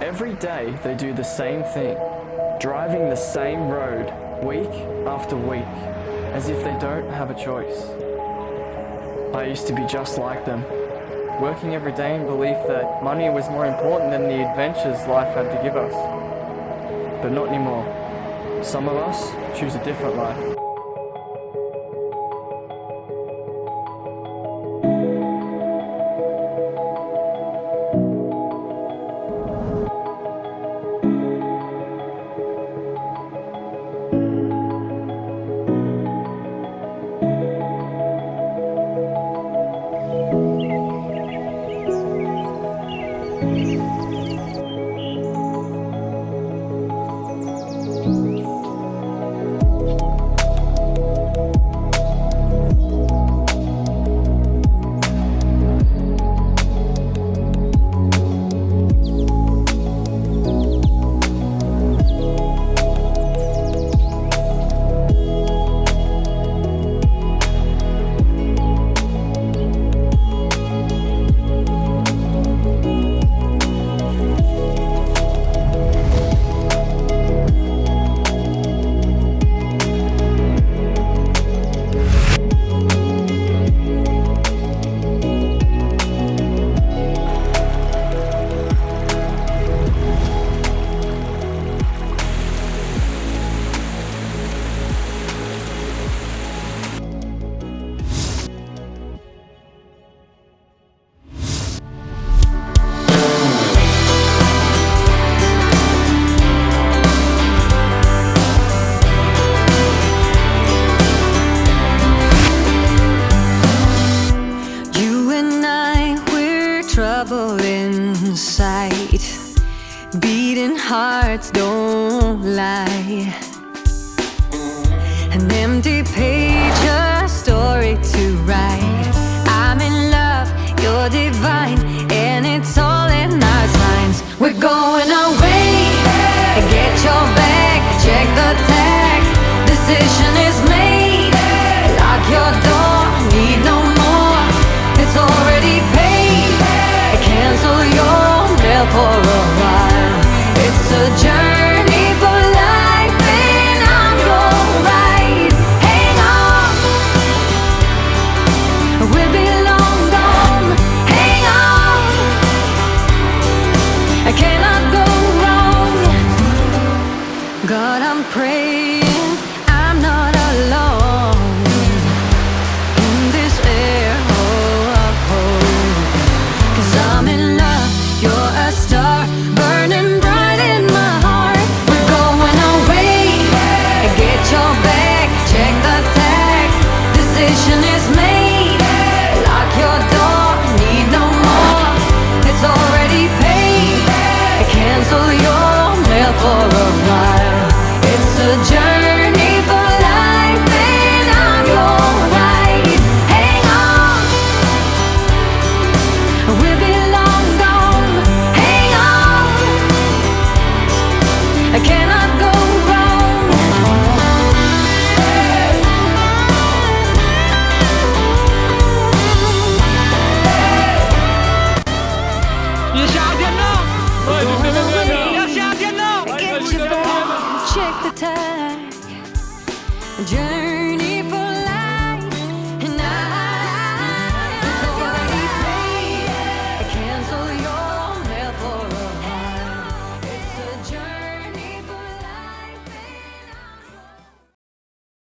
Every day they do the same thing, driving the same road week after week, as if they don't have a choice. I used to be just like them, working every day in belief that money was more important than the adventures life had to give us. But not anymore. Some of us choose a different life. trouble inside. Beating hearts don't lie. An empty page, a story to write. I'm in love, you're divine, and it's all in our signs. We're going away. Get your bag, check the tag. Decision is made. Lock your door, need no more. It's already paid. Cancel your mail for a while. It's a journey for life, and I'm your ride. Hang on, we'll be long gone. Hang on, I cannot go wrong. God, I'm praying I'm not alone in this air of hope. 'Cause I'm in love, you're a star, burning bright in my heart. We're going away. Get your bag, check the tag. Decision is made. Lock your door, need no more. It's already paid. Cancel your mail for a while. It's a journey for life, and I'm your ride. Hang on, we'll be long gone. Hang on, I cannot go wrong. Get your bag, check the tag. Journey